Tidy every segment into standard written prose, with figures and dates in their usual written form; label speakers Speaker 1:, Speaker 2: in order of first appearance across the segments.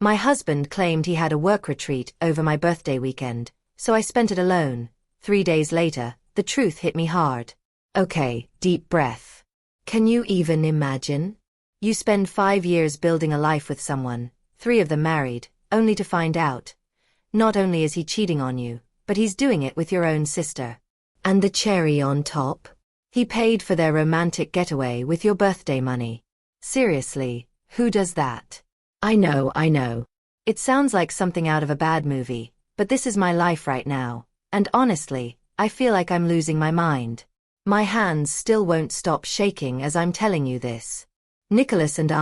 Speaker 1: My husband claimed he had a work retreat over my birthday weekend, so I spent it alone. 3 days later, the truth hit me hard. Okay, deep breath. Can you even imagine? You spend 5 years building a life with someone, 3 of them married, only to find out. Not only is he cheating on you, but he's doing it with your own sister. And the cherry on top? He paid for their romantic getaway with your birthday money. Seriously, who does that? I know. It sounds like something out of a bad movie, but this is my life right now, and honestly, I feel like I'm losing my mind. My hands still won't stop shaking as I'm telling you this. Nicholas and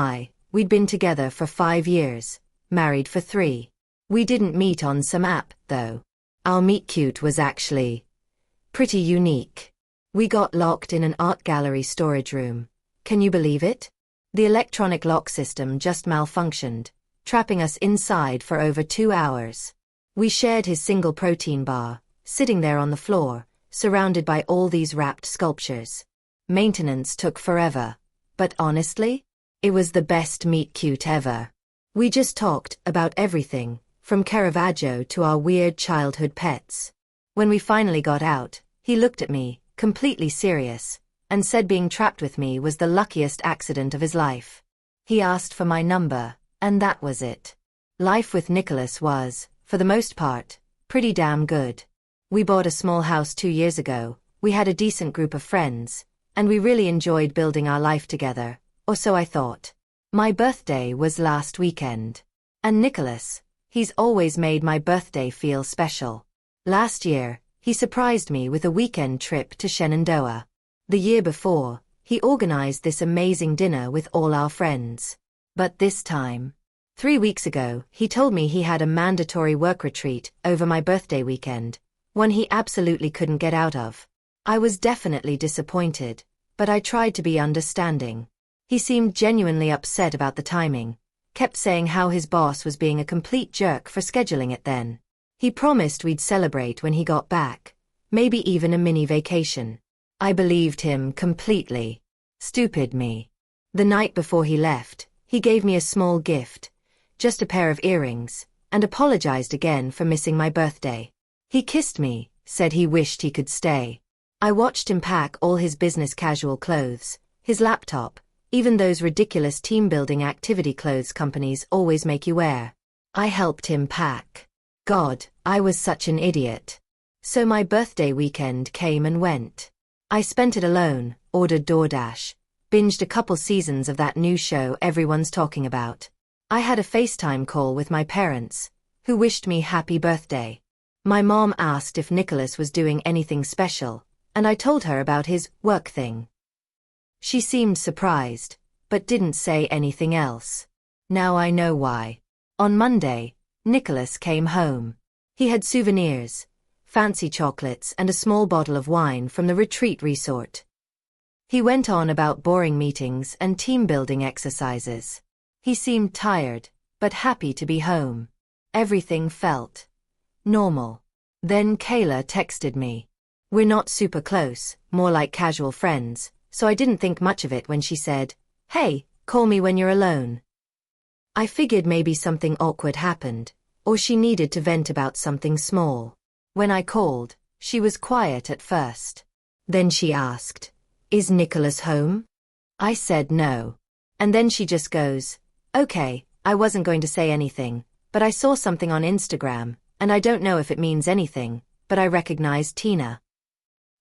Speaker 1: we'd been together for 5 years, married for 3. We didn't meet on some app, though. Our meet-cute was actually pretty unique. We got locked in an art gallery storage room. Can you believe it? The electronic lock system just malfunctioned, trapping us inside for over 2 hours. We shared his single protein bar, sitting there on the floor, surrounded by all these wrapped sculptures. Maintenance took forever, but honestly, it was the best meet-cute ever. We just talked about everything, from Caravaggio to our weird childhood pets. When we finally got out, he looked at me, completely serious, and said being trapped with me was the luckiest accident of his life. He asked for my number, and that was it. Life with Nicholas was, for the most part, pretty damn good. We bought a small house 2 years ago, we had a decent group of friends, and we really enjoyed building our life together, or so I thought. My birthday was last weekend. And Nicholas, he's always made my birthday feel special. Last year, he surprised me with a weekend trip to Shenandoah. The year before, he organized this amazing dinner with all our friends. But this time, 3 weeks ago, he told me he had a mandatory work retreat over my birthday weekend, one he absolutely couldn't get out of. I was definitely disappointed, but I tried to be understanding. He seemed genuinely upset about the timing, kept saying how his boss was being a complete jerk for scheduling it then. He promised we'd celebrate when he got back, maybe even a mini vacation. I believed him completely. Stupid me. The night before he left, he gave me a small gift, just a pair of earrings, and apologized again for missing my birthday. He kissed me, said he wished he could stay. I watched him pack all his business casual clothes, his laptop, even those ridiculous team-building activity clothes companies always make you wear. I helped him pack. God, I was such an idiot. So my birthday weekend came and went. I spent it alone, ordered DoorDash, binged a couple seasons of that new show everyone's talking about. I had a FaceTime call with my parents, who wished me happy birthday. My mom asked if Nicholas was doing anything special, and I told her about his work thing. She seemed surprised, but didn't say anything else. Now I know why. On Monday, Nicholas came home. He had souvenirs, fancy chocolates and a small bottle of wine from the retreat resort. He went on about boring meetings and team-building exercises. He seemed tired, but happy to be home. Everything felt normal. Then Kayla texted me. We're not super close, more like casual friends, so I didn't think much of it when she said, "Hey, call me when you're alone." I figured maybe something awkward happened, or she needed to vent about something small. When I called, she was quiet at first. Then she asked, "Is Nicholas home?" I said no. And then she just goes, "Okay, I wasn't going to say anything, but I saw something on Instagram, and I don't know if it means anything, but I recognized Tina."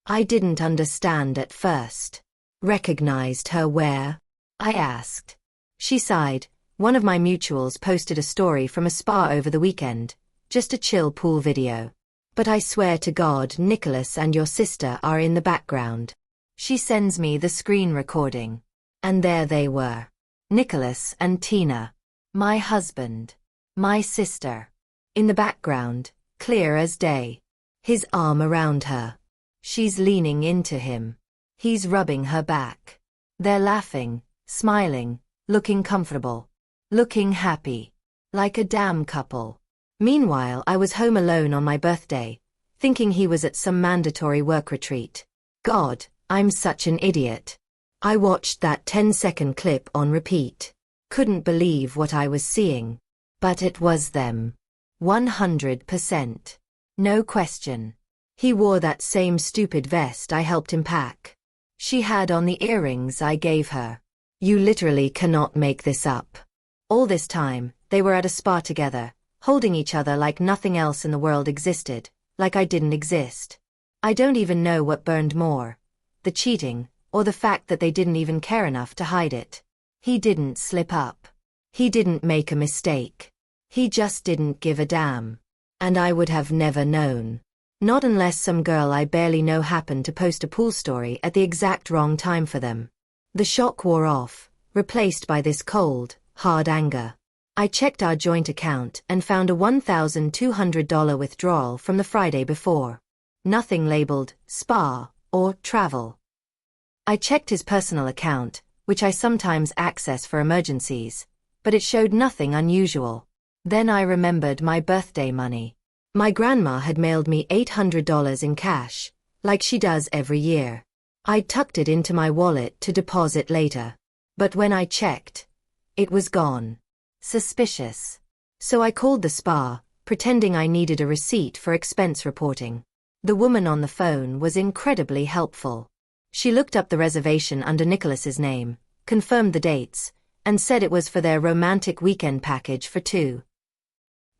Speaker 1: I didn't understand at first. Recognized her where? I asked. She sighed. One of my mutuals posted a story from a spa over the weekend, just a chill pool video. But I swear to God, Nicholas and your sister are in the background. She sends me the screen recording. And there they were. Nicholas and Tina. My husband. My sister. In the background, clear as day. His arm around her. She's leaning into him. He's rubbing her back. They're laughing, smiling, looking comfortable. Looking happy. Like a damn couple. Meanwhile, I was home alone on my birthday, thinking he was at some mandatory work retreat. God, I'm such an idiot. I watched that 10-second clip on repeat. Couldn't believe what I was seeing. But it was them. 100%. No question. He wore that same stupid vest I helped him pack. She had on the earrings I gave her. You literally cannot make this up. All this time, they were at a spa together, holding each other like nothing else in the world existed, like I didn't exist. I don't even know what burned more, the cheating, or the fact that they didn't even care enough to hide it. He didn't slip up. He didn't make a mistake. He just didn't give a damn. And I would have never known. Not unless some girl I barely know happened to post a pool story at the exact wrong time for them. The shock wore off, replaced by this cold, hard anger. I checked our joint account and found a $1,200 withdrawal from the Friday before. Nothing labeled spa or travel. I checked his personal account, which I sometimes access for emergencies, but it showed nothing unusual. Then I remembered my birthday money. My grandma had mailed me $800 in cash, like she does every year. I'd tucked it into my wallet to deposit later. But when I checked, it was gone. Suspicious. So I called the spa, pretending I needed a receipt for expense reporting. The woman on the phone was incredibly helpful. She looked up the reservation under Nicholas's name, confirmed the dates, and said it was for their romantic weekend package for two.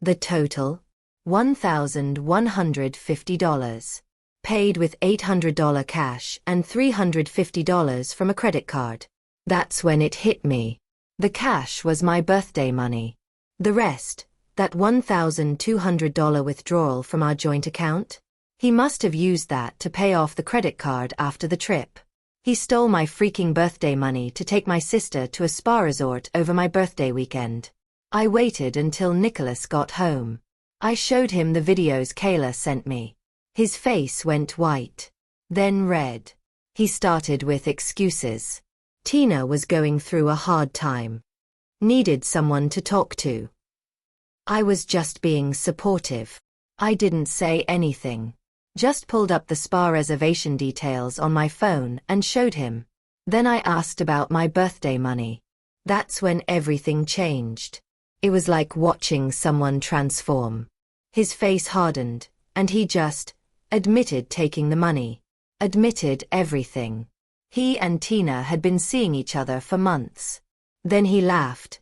Speaker 1: The total? $1,150. Paid with $800 cash and $350 from a credit card. That's when it hit me. The cash was my birthday money. The rest, that $1,200 withdrawal from our joint account? He must have used that to pay off the credit card after the trip. He stole my freaking birthday money to take my sister to a spa resort over my birthday weekend. I waited until Nicholas got home. I showed him the videos Kayla sent me. His face went white, then red. He started with excuses. Tina was going through a hard time. Needed someone to talk to. I was just being supportive. I didn't say anything. Just pulled up the spa reservation details on my phone and showed him. Then I asked about my birthday money. That's when everything changed. It was like watching someone transform. His face hardened, and he just admitted taking the money. Admitted everything. He and Tina had been seeing each other for months. Then he laughed,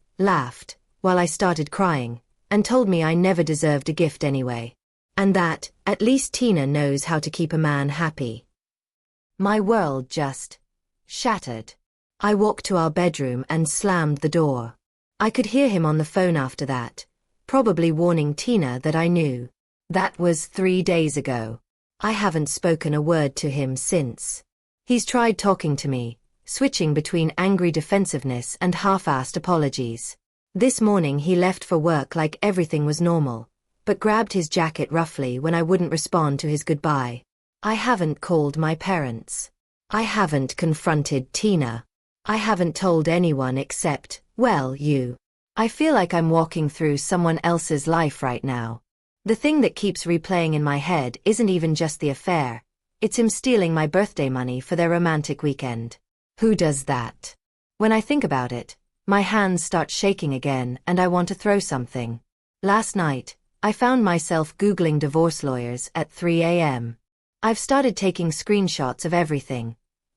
Speaker 1: while I started crying, and told me I never deserved a gift anyway. And that, at least Tina knows how to keep a man happy. My world just shattered. I walked to our bedroom and slammed the door. I could hear him on the phone after that, probably warning Tina that I knew. That was 3 days ago. I haven't spoken a word to him since. He's tried talking to me, switching between angry defensiveness and half-assed apologies. This morning he left for work like everything was normal, but grabbed his jacket roughly when I wouldn't respond to his goodbye. I haven't called my parents. I haven't confronted Tina. I haven't told anyone except, well, you. I feel like I'm walking through someone else's life right now. The thing that keeps replaying in my head isn't even just the affair. It's him stealing my birthday money for their romantic weekend. Who does that? When I think about it, my hands start shaking again and I want to throw something. Last night, I found myself Googling divorce lawyers at 3 a.m. I've started taking screenshots of everything.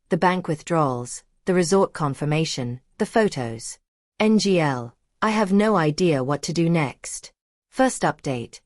Speaker 1: The bank withdrawals, the resort confirmation, the photos. NGL, I have no idea what to do next. First update.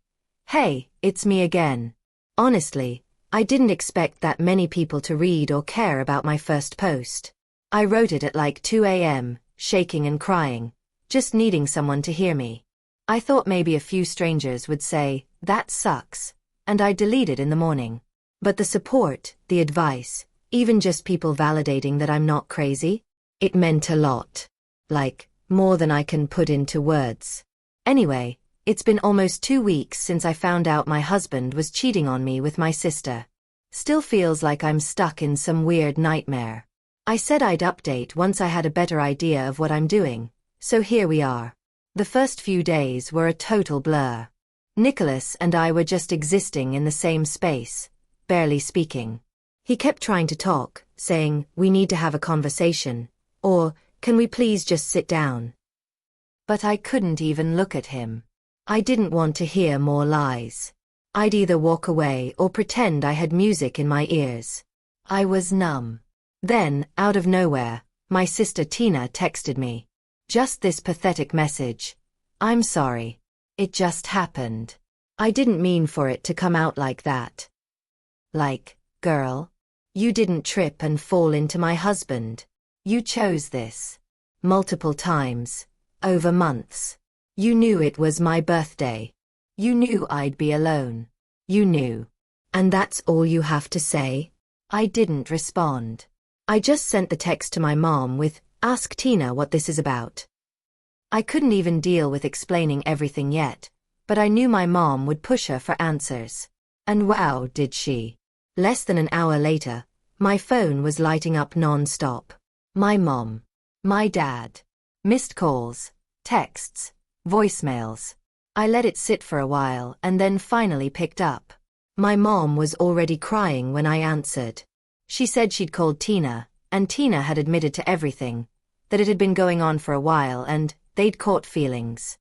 Speaker 1: Hey, it's me again. Honestly, I didn't expect that many people to read or care about my first post. I wrote it at like 2 a.m., shaking and crying, just needing someone to hear me. I thought maybe a few strangers would say, that sucks, and I'd delete it in the morning. But the support, the advice, even just people validating that I'm not crazy, it meant a lot. Like, more than I can put into words. Anyway, it's been almost 2 weeks since I found out my husband was cheating on me with my sister. Still feels like I'm stuck in some weird nightmare. I said I'd update once I had a better idea of what I'm doing, so here we are. The first few days were a total blur. Nicholas and I were just existing in the same space, barely speaking. He kept trying to talk, saying, we need to have a conversation, or, can we please just sit down? But I couldn't even look at him. I didn't want to hear more lies. I'd either walk away or pretend I had music in my ears. I was numb. Then, out of nowhere, my sister Tina texted me. Just this pathetic message. I'm sorry. It just happened. I didn't mean for it to come out like that. Like, girl, you didn't trip and fall into my husband. You chose this. Multiple times. Over months. You knew it was my birthday. You knew I'd be alone. You knew. And that's all you have to say? I didn't respond. I just sent the text to my mom with, "Ask Tina what this is about." I couldn't even deal with explaining everything yet, but I knew my mom would push her for answers. And wow, did she. Less than an hour later, my phone was lighting up non-stop. My mom. My dad. Missed calls. Texts. Voicemails. I let it sit for a while and then finally picked up. My mom was already crying when I answered. She said she'd called Tina, and Tina had admitted to everything, that it had been going on for a while and they'd caught feelings.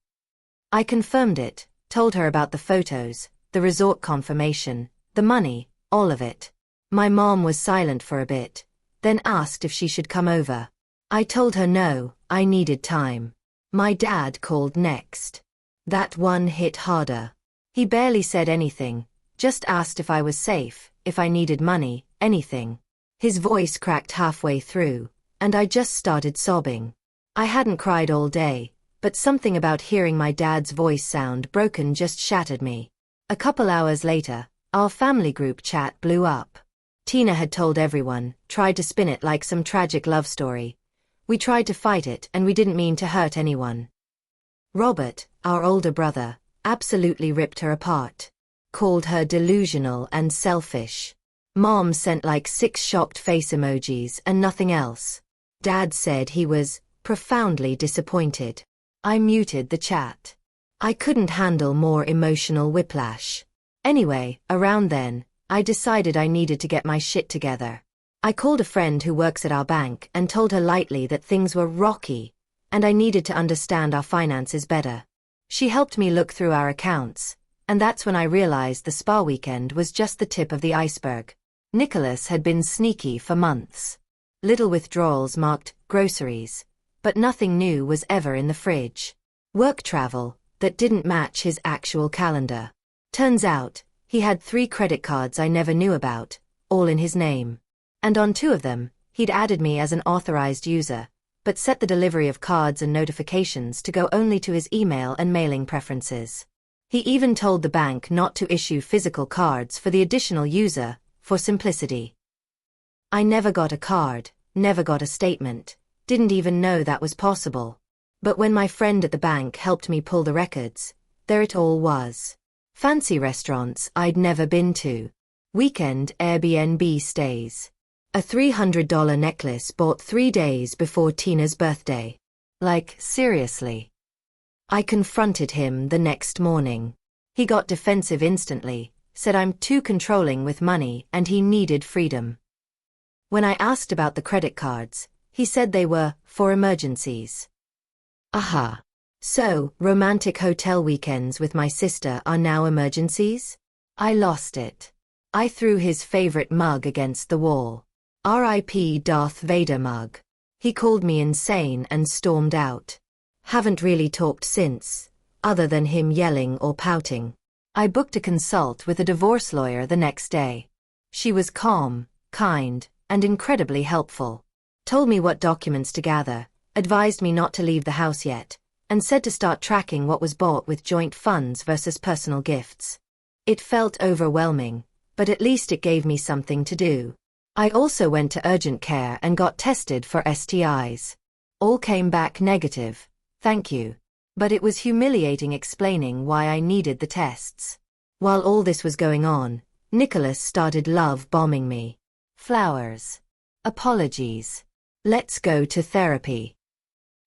Speaker 1: I confirmed it, told her about the photos, the resort confirmation, the money, all of it. My mom was silent for a bit, then asked if she should come over. I told her no, I needed time. My dad called next. That one hit harder. He barely said anything, just asked if I was safe, if I needed money, anything. His voice cracked halfway through, and I just started sobbing. I hadn't cried all day, but something about hearing my dad's voice sound broken just shattered me. A couple hours later, our family group chat blew up. Tina had told everyone, tried to spin it like some tragic love story. We tried to fight it and we didn't mean to hurt anyone. Robert, our older brother, absolutely ripped her apart. Called her delusional and selfish. Mom sent like 6 shocked face emojis and nothing else. Dad said he was profoundly disappointed. I muted the chat. I couldn't handle more emotional whiplash. Anyway, around then, I decided I needed to get my shit together. I called a friend who works at our bank and told her lightly that things were rocky, and I needed to understand our finances better. She helped me look through our accounts, and that's when I realized the spa weekend was just the tip of the iceberg. Nicholas had been sneaky for months. Little withdrawals marked groceries, but nothing new was ever in the fridge. Work travel that didn't match his actual calendar. Turns out, he had 3 credit cards I never knew about, all in his name. And on 2 of them, he'd added me as an authorized user, but set the delivery of cards and notifications to go only to his email and mailing preferences. He even told the bank not to issue physical cards for the additional user, for simplicity. I never got a card, never got a statement, didn't even know that was possible. But when my friend at the bank helped me pull the records, there it all was. Fancy restaurants I'd never been to. Weekend Airbnb stays. A $300 necklace bought 3 days before Tina's birthday. Like, seriously. I confronted him the next morning. He got defensive instantly, said I'm too controlling with money and he needed freedom. When I asked about the credit cards, he said they were for emergencies. Aha. So, romantic hotel weekends with my sister are now emergencies? I lost it. I threw his favorite mug against the wall. R.I.P. Darth Vader mug. He called me insane and stormed out. Haven't really talked since, other than him yelling or pouting. I booked a consult with a divorce lawyer the next day. She was calm, kind, and incredibly helpful. Told me what documents to gather, advised me not to leave the house yet, and said to start tracking what was bought with joint funds versus personal gifts. It felt overwhelming, but at least it gave me something to do. I also went to urgent care and got tested for STIs. All came back negative, thank you. But it was humiliating explaining why I needed the tests. While all this was going on, Nicholas started love bombing me. Flowers. Apologies. Let's go to therapy.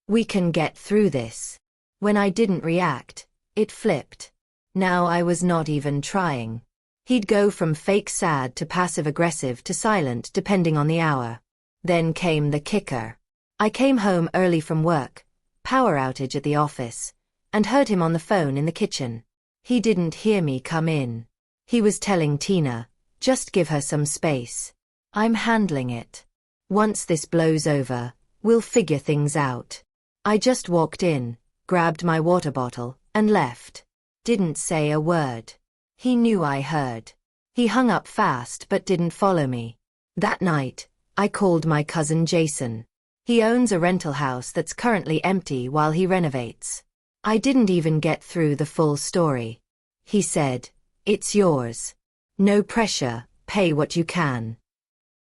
Speaker 1: We can get through this. When I didn't react, it flipped. Now I was not even trying. He'd go from fake sad to passive-aggressive to silent depending on the hour. Then came the kicker. I came home early from work, power outage at the office, and heard him on the phone in the kitchen. He didn't hear me come in. He was telling Tina, "Just give her some space. I'm handling it. Once this blows over, we'll figure things out." I just walked in, grabbed my water bottle, and left. Didn't say a word. He knew I heard. He hung up fast but didn't follow me. That night, I called my cousin Jason. He owns a rental house that's currently empty while he renovates. I didn't even get through the full story. He said, "It's yours. No pressure, pay what you can."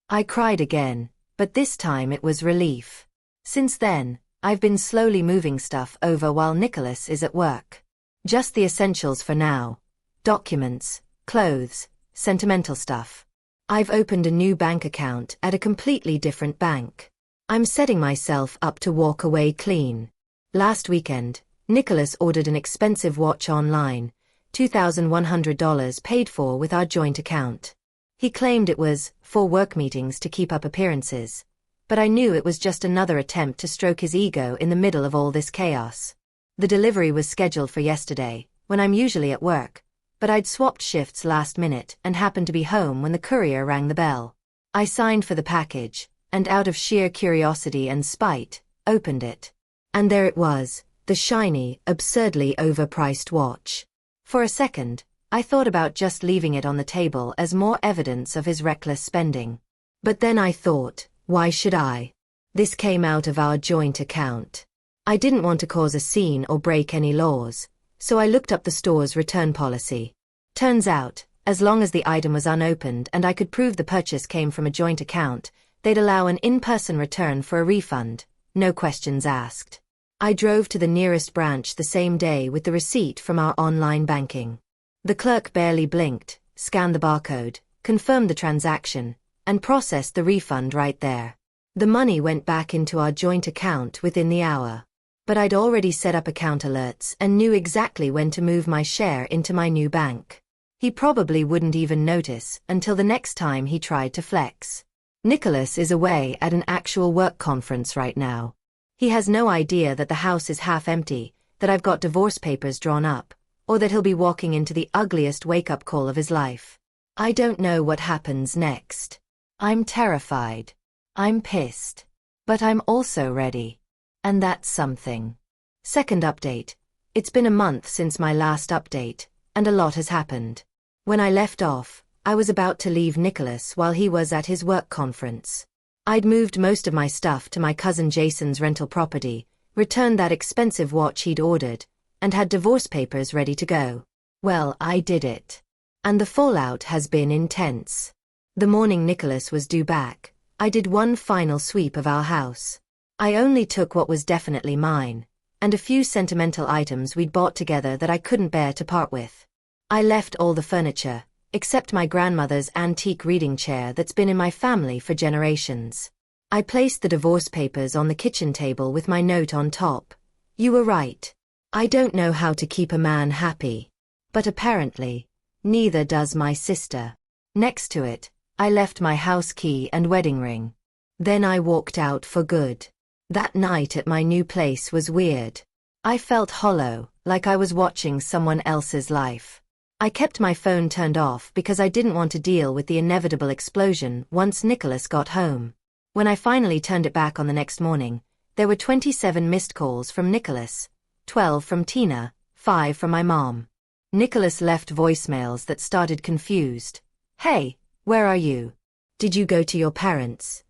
Speaker 1: I cried again, but this time it was relief. Since then, I've been slowly moving stuff over while Nicholas is at work. Just the essentials for now. Documents, clothes, sentimental stuff. I've opened a new bank account at a completely different bank. I'm setting myself up to walk away clean. Last weekend, Nicholas ordered an expensive watch online, $2,100 paid for with our joint account. He claimed it was for work meetings to keep up appearances, but I knew it was just another attempt to stroke his ego in the middle of all this chaos. The delivery was scheduled for yesterday, when I'm usually at work, but I'd swapped shifts last minute and happened to be home when the courier rang the bell. I signed for the package, and out of sheer curiosity and spite, opened it. And there it was, the shiny, absurdly overpriced watch. For a second, I thought about just leaving it on the table as more evidence of his reckless spending. But then I thought, why should I? This came out of our joint account. I didn't want to cause a scene or break any laws, so I looked up the store's return policy. Turns out, as long as the item was unopened and I could prove the purchase came from a joint account, they'd allow an in-person return for a refund, no questions asked. I drove to the nearest branch the same day with the receipt from our online banking. The clerk barely blinked, scanned the barcode, confirmed the transaction, and processed the refund right there. The money went back into our joint account within the hour. But I'd already set up account alerts and knew exactly when to move my share into my new bank. He probably wouldn't even notice until the next time he tried to flex. Nicholas is away at an actual work conference right now. He has no idea that the house is half empty, that I've got divorce papers drawn up, or that he'll be walking into the ugliest wake-up call of his life. I don't know what happens next. I'm terrified. I'm pissed. But I'm also ready. And that's something. Second update. It's been a month since my last update, and a lot has happened. When I left off, I was about to leave Nicholas while he was at his work conference. I'd moved most of my stuff to my cousin Jason's rental property, returned that expensive watch he'd ordered, and had divorce papers ready to go. Well, I did it. And the fallout has been intense. The morning Nicholas was due back, I did one final sweep of our house. I only took what was definitely mine, and a few sentimental items we'd bought together that I couldn't bear to part with. I left all the furniture, except my grandmother's antique reading chair that's been in my family for generations. I placed the divorce papers on the kitchen table with my note on top. "You were right. I don't know how to keep a man happy. But apparently, neither does my sister." Next to it, I left my house key and wedding ring. Then I walked out for good. That night at my new place was weird. I felt hollow, like I was watching someone else's life. I kept my phone turned off because I didn't want to deal with the inevitable explosion once Nicholas got home. When I finally turned it back on the next morning, there were 27 missed calls from Nicholas, 12 from Tina, 5 from my mom. Nicholas left voicemails that started confused. "Hey, where are you? Did you go to your parents?"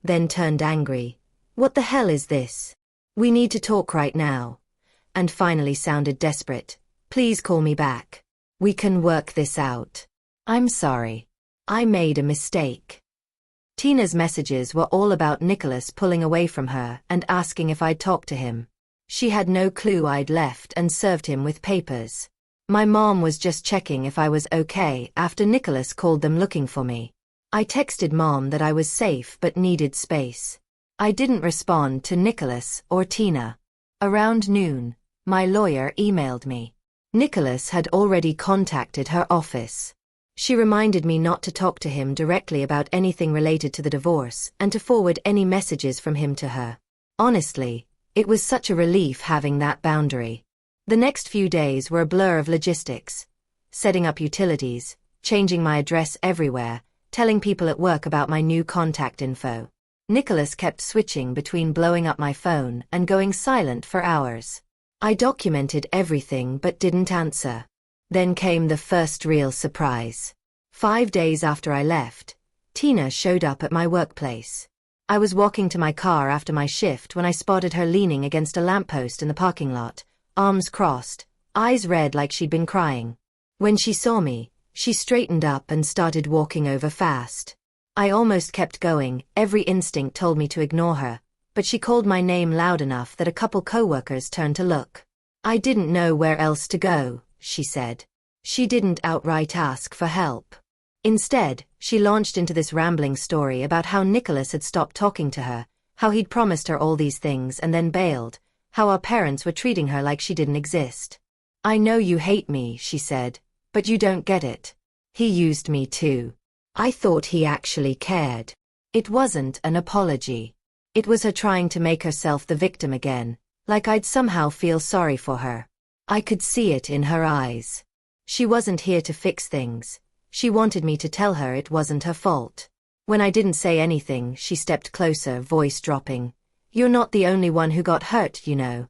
Speaker 1: Then turned angry. "What the hell is this? We need to talk right now." And finally sounded desperate. "Please call me back. We can work this out. I'm sorry. I made a mistake." Tina's messages were all about Nicholas pulling away from her and asking if I'd talk to him. She had no clue I'd left and served him with papers. My mom was just checking if I was okay after Nicholas called them looking for me. I texted Mom that I was safe but needed space. I didn't respond to Nicholas or Tina. Around noon, my lawyer emailed me. Nicholas had already contacted her office. She reminded me not to talk to him directly about anything related to the divorce and to forward any messages from him to her. Honestly, it was such a relief having that boundary. The next few days were a blur of logistics. Setting up utilities, changing my address everywhere, telling people at work about my new contact info. Nicholas kept switching between blowing up my phone and going silent for hours. I documented everything but didn't answer. Then came the first real surprise. 5 days after I left, Tina showed up at my workplace. I was walking to my car after my shift when I spotted her leaning against a lamppost in the parking lot, arms crossed, eyes red like she'd been crying. When she saw me, she straightened up and started walking over fast. I almost kept going, every instinct told me to ignore her, but she called my name loud enough that a couple coworkers turned to look. I didn't know where else to go, she said. She didn't outright ask for help. Instead, she launched into this rambling story about how Nicholas had stopped talking to her, how he'd promised her all these things and then bailed, how our parents were treating her like she didn't exist. I know you hate me, she said, but you don't get it. He used me too. I thought he actually cared. It wasn't an apology. It was her trying to make herself the victim again, like I'd somehow feel sorry for her. I could see it in her eyes. She wasn't here to fix things. She wanted me to tell her it wasn't her fault. When I didn't say anything, she stepped closer, voice dropping. You're not the only one who got hurt, you know.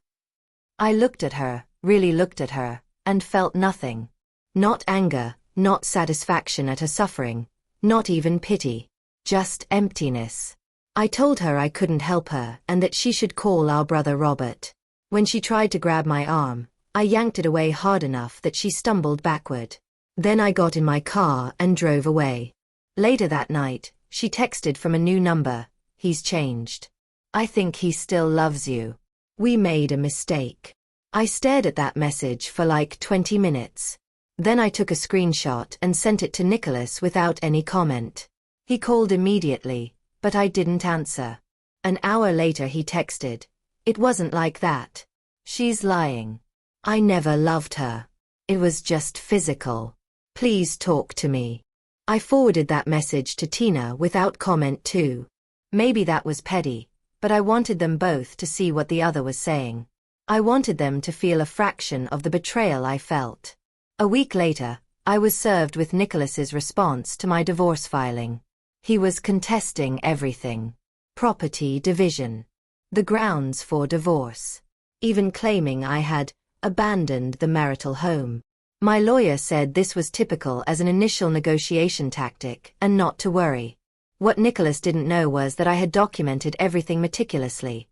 Speaker 1: I looked at her, really looked at her, and felt nothing. Not anger, not satisfaction at her suffering, not even pity. Just emptiness. I told her I couldn't help her and that she should call our brother Robert. When she tried to grab my arm, I yanked it away hard enough that she stumbled backward. Then I got in my car and drove away. Later that night, she texted from a new number. He's changed. I think he still loves you. We made a mistake. I stared at that message for like 20 minutes. Then I took a screenshot and sent it to Nicholas without any comment. He called immediately, but I didn't answer. An hour later he texted. It wasn't like that. She's lying. I never loved her. It was just physical. Please talk to me. I forwarded that message to Tina without comment too. Maybe that was petty, but I wanted them both to see what the other was saying. I wanted them to feel a fraction of the betrayal I felt. A week later, I was served with Nicholas's response to my divorce filing. He was contesting everything. Property division. The grounds for divorce. Even claiming I had abandoned the marital home. My lawyer said this was typical as an initial negotiation tactic and not to worry. What Nicholas didn't know was that I had documented everything meticulously.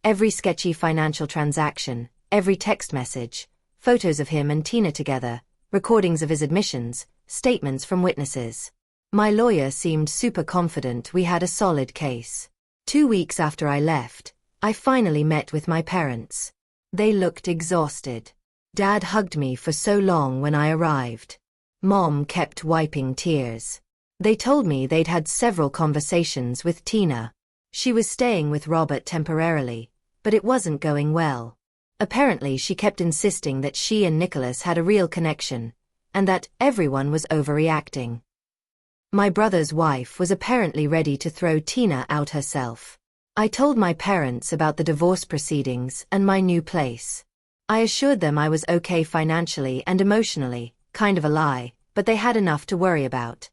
Speaker 1: Every sketchy financial transaction, every text message, photos of him and Tina together, recordings of his admissions, statements from witnesses. My lawyer seemed super confident we had a solid case. 2 weeks after I left, I finally met with my parents. They looked exhausted. Dad hugged me for so long when I arrived. Mom kept wiping tears. They told me they'd had several conversations with Tina. She was staying with Robert temporarily, but it wasn't going well. Apparently she kept insisting that she and Nicholas had a real connection, and that everyone was overreacting. My brother's wife was apparently ready to throw Tina out herself. I told my parents about the divorce proceedings and my new place. I assured them I was okay financially and emotionally, kind of a lie, but they had enough to worry about.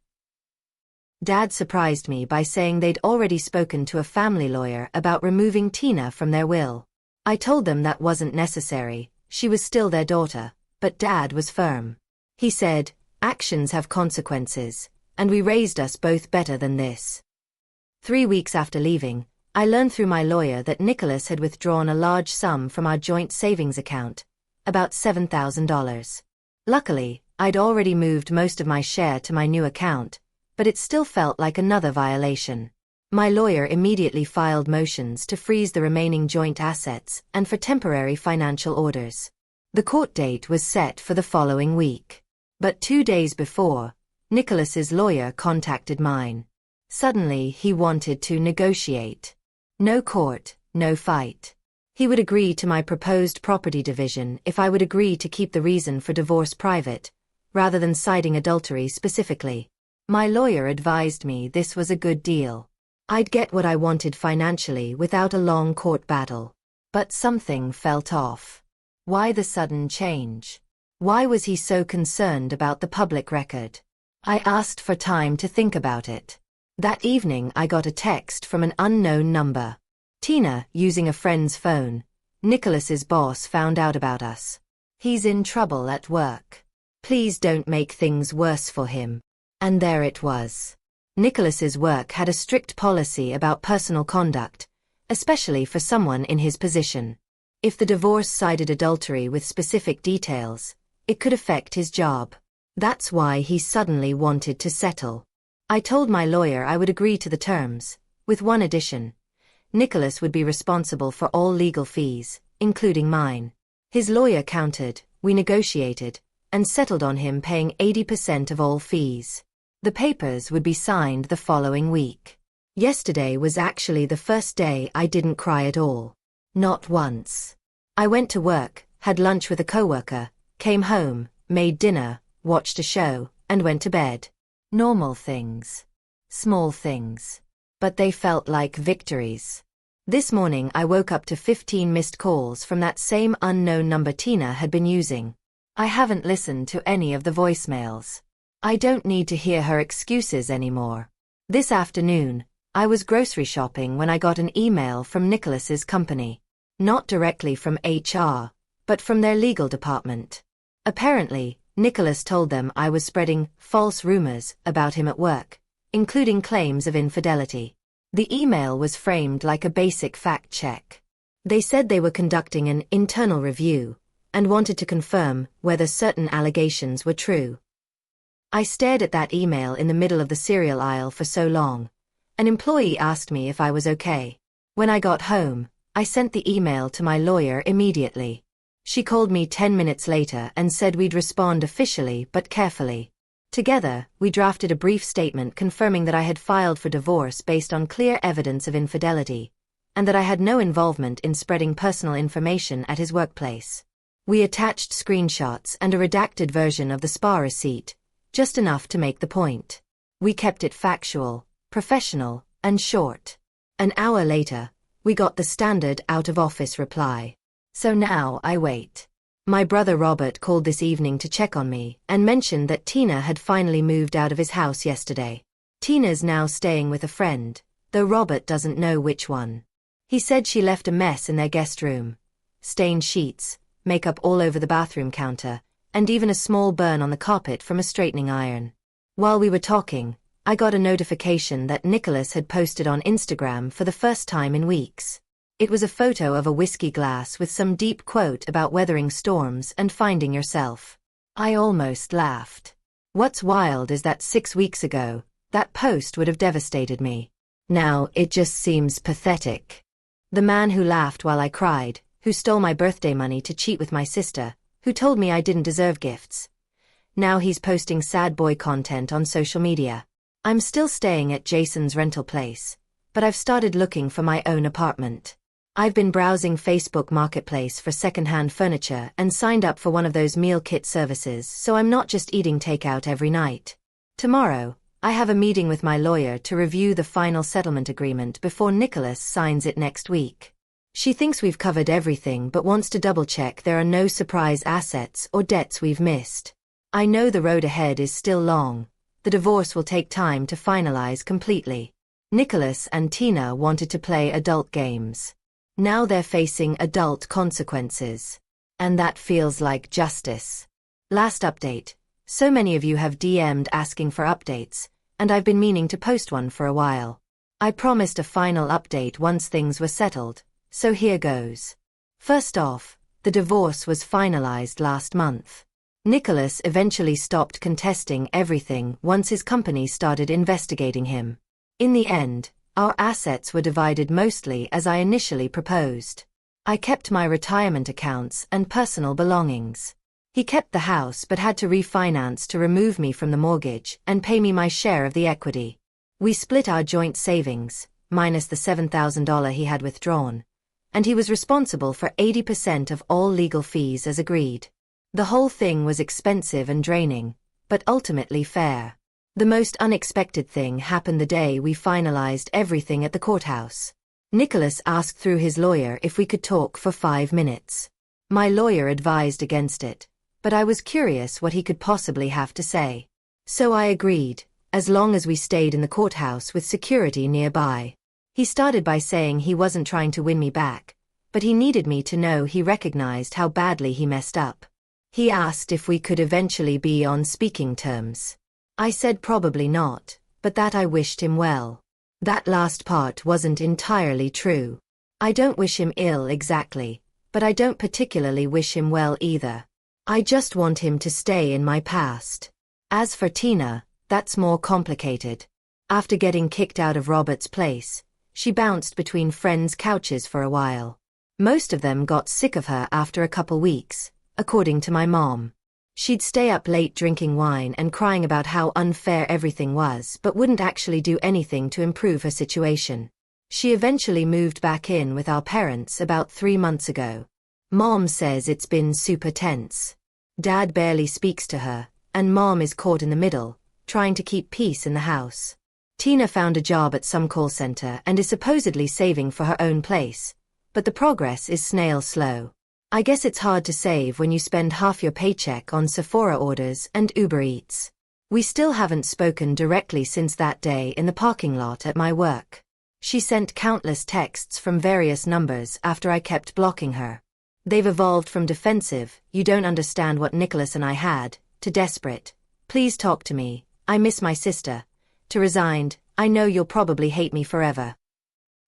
Speaker 1: Dad surprised me by saying they'd already spoken to a family lawyer about removing Tina from their will. I told them that wasn't necessary, she was still their daughter, but Dad was firm. He said, actions have consequences, and we raised us both better than this. 3 weeks after leaving, I learned through my lawyer that Nicholas had withdrawn a large sum from our joint savings account, about $7,000. Luckily, I'd already moved most of my share to my new account, but it still felt like another violation. My lawyer immediately filed motions to freeze the remaining joint assets and for temporary financial orders. The court date was set for the following week. But 2 days before, Nicholas's lawyer contacted mine. Suddenly he wanted to negotiate. No court, no fight. He would agree to my proposed property division if I would agree to keep the reason for divorce private, rather than citing adultery specifically. My lawyer advised me this was a good deal. I'd get what I wanted financially without a long court battle. But something felt off. Why the sudden change? Why was he so concerned about the public record? I asked for time to think about it. That evening I got a text from an unknown number. Tina, using a friend's phone. Nicholas's boss found out about us. He's in trouble at work. Please don't make things worse for him. And there it was. Nicholas's work had a strict policy about personal conduct, especially for someone in his position. If the divorce cited adultery with specific details, it could affect his job. That's why he suddenly wanted to settle. I told my lawyer I would agree to the terms, with one addition. Nicholas would be responsible for all legal fees, including mine. His lawyer countered, we negotiated, and settled on him paying 80% of all fees. The papers would be signed the following week. Yesterday was actually the first day I didn't cry at all. Not once. I went to work, had lunch with a coworker, came home, made dinner, watched a show, and went to bed. Normal things. Small things. But they felt like victories. This morning I woke up to 15 missed calls from that same unknown number Tina had been using. I haven't listened to any of the voicemails. I don't need to hear her excuses anymore. This afternoon, I was grocery shopping when I got an email from Nicholas's company. Not directly from HR, but from their legal department. Apparently, Nicholas told them I was spreading false rumors about him at work, including claims of infidelity. The email was framed like a basic fact check. They said they were conducting an internal review and wanted to confirm whether certain allegations were true. I stared at that email in the middle of the cereal aisle for so long. An employee asked me if I was okay. When I got home, I sent the email to my lawyer immediately. She called me 10 minutes later and said we'd respond officially but carefully. Together, we drafted a brief statement confirming that I had filed for divorce based on clear evidence of infidelity, and that I had no involvement in spreading personal information at his workplace. We attached screenshots and a redacted version of the spa receipt, just enough to make the point. We kept it factual, professional, and short. An hour later, we got the standard out-of-office reply. So now I wait. My brother Robert called this evening to check on me and mentioned that Tina had finally moved out of his house yesterday. Tina's now staying with a friend, though Robert doesn't know which one. He said she left a mess in their guest room. Stained sheets, makeup all over the bathroom counter, and even a small burn on the carpet from a straightening iron. While we were talking, I got a notification that Nicholas had posted on Instagram for the first time in weeks. It was a photo of a whiskey glass with some deep quote about weathering storms and finding yourself. I almost laughed. What's wild is that 6 weeks ago, that post would have devastated me. Now it just seems pathetic. The man who laughed while I cried, who stole my birthday money to cheat with my sister, who told me I didn't deserve gifts. Now he's posting sad boy content on social media. I'm still staying at Jason's rental place, but I've started looking for my own apartment. I've been browsing Facebook Marketplace for secondhand furniture and signed up for one of those meal kit services so I'm not just eating takeout every night. Tomorrow, I have a meeting with my lawyer to review the final settlement agreement before Nicholas signs it next week. She thinks we've covered everything but wants to double-check there are no surprise assets or debts we've missed. I know the road ahead is still long. The divorce will take time to finalize completely. Nicholas and Tina wanted to play adult games. Now they're facing adult consequences. And that feels like justice. Last update. So many of you have DM'd asking for updates, and I've been meaning to post one for a while. I promised a final update once things were settled, so here goes. First off, the divorce was finalized last month. Nicholas eventually stopped contesting everything once his company started investigating him. In the end, our assets were divided mostly as I initially proposed. I kept my retirement accounts and personal belongings. He kept the house but had to refinance to remove me from the mortgage and pay me my share of the equity. We split our joint savings, minus the $7,000 he had withdrawn, and he was responsible for 80% of all legal fees as agreed. The whole thing was expensive and draining, but ultimately fair. The most unexpected thing happened the day we finalized everything at the courthouse. Nicholas asked through his lawyer if we could talk for 5 minutes. My lawyer advised against it, but I was curious what he could possibly have to say. So I agreed, as long as we stayed in the courthouse with security nearby. He started by saying he wasn't trying to win me back, but he needed me to know he recognized how badly he messed up. He asked if we could eventually be on speaking terms. I said probably not, but that I wished him well. That last part wasn't entirely true. I don't wish him ill exactly, but I don't particularly wish him well either. I just want him to stay in my past. As for Tina, that's more complicated. After getting kicked out of Robert's place, she bounced between friends' couches for a while. Most of them got sick of her after a couple weeks, according to my mom. She'd stay up late drinking wine and crying about how unfair everything was, but wouldn't actually do anything to improve her situation. She eventually moved back in with our parents about 3 months ago. Mom says it's been super tense. Dad barely speaks to her, and Mom is caught in the middle, trying to keep peace in the house. Tina found a job at some call center and is supposedly saving for her own place, but the progress is snail slow. I guess it's hard to save when you spend half your paycheck on Sephora orders and Uber Eats. We still haven't spoken directly since that day in the parking lot at my work. She sent countless texts from various numbers after I kept blocking her. They've evolved from defensive, "You don't understand what Nicholas and I had," to desperate, "Please talk to me, I miss my sister," to resigned, "I know you'll probably hate me forever."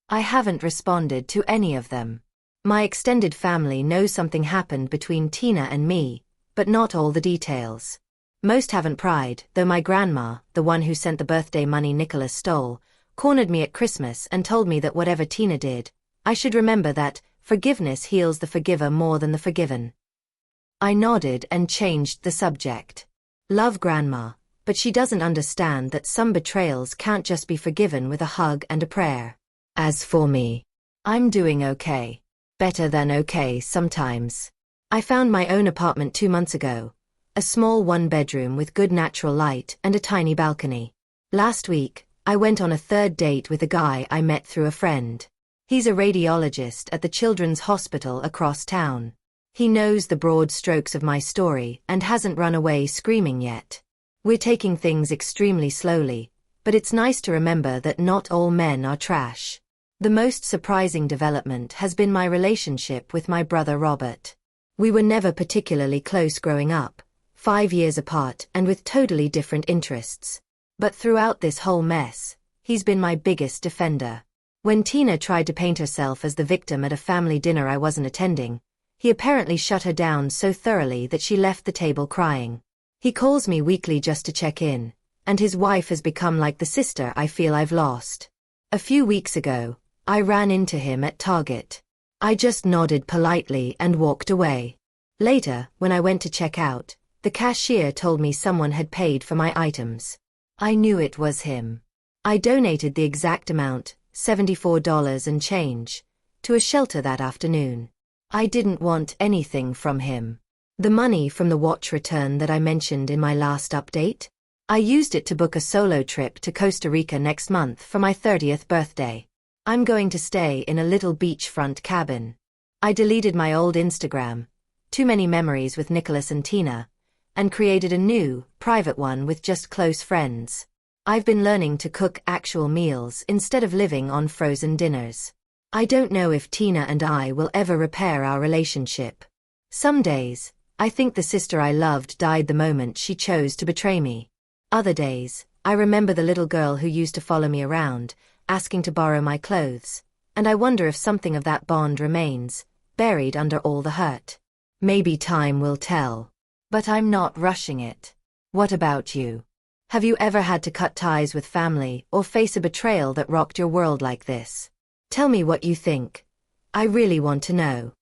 Speaker 1: I haven't responded to any of them. My extended family knows something happened between Tina and me, but not all the details. Most haven't pried, though my grandma, the one who sent the birthday money Nicholas stole, cornered me at Christmas and told me that whatever Tina did, I should remember that forgiveness heals the forgiver more than the forgiven. I nodded and changed the subject. Love Grandma, but she doesn't understand that some betrayals can't just be forgiven with a hug and a prayer. As for me, I'm doing okay. Better than okay sometimes. I found my own apartment 2 months ago. A small 1-bedroom with good natural light and a tiny balcony. Last week, I went on a 3rd date with a guy I met through a friend. He's a radiologist at the Children's Hospital across town. He knows the broad strokes of my story and hasn't run away screaming yet. We're taking things extremely slowly, but it's nice to remember that not all men are trash. The most surprising development has been my relationship with my brother Robert. We were never particularly close growing up, 5 years apart and with totally different interests. But throughout this whole mess, he's been my biggest defender. When Tina tried to paint herself as the victim at a family dinner I wasn't attending, he apparently shut her down so thoroughly that she left the table crying. He calls me weekly just to check in, and his wife has become like the sister I feel I've lost. A few weeks ago, I ran into him at Target. I just nodded politely and walked away. Later, when I went to check out, the cashier told me someone had paid for my items. I knew it was him. I donated the exact amount, $74 and change, to a shelter that afternoon. I didn't want anything from him. The money from the watch return that I mentioned in my last update? I used it to book a solo trip to Costa Rica next month for my 30th birthday. I'm going to stay in a little beachfront cabin. I deleted my old Instagram, too many memories with Nicholas and Tina, and created a new, private one with just close friends. I've been learning to cook actual meals instead of living on frozen dinners. I don't know if Tina and I will ever repair our relationship. Some days, I think the sister I loved died the moment she chose to betray me. Other days, I remember the little girl who used to follow me around, asking to borrow my clothes, and I wonder if something of that bond remains, buried under all the hurt. Maybe time will tell. But I'm not rushing it. What about you? Have you ever had to cut ties with family or face a betrayal that rocked your world like this? Tell me what you think. I really want to know.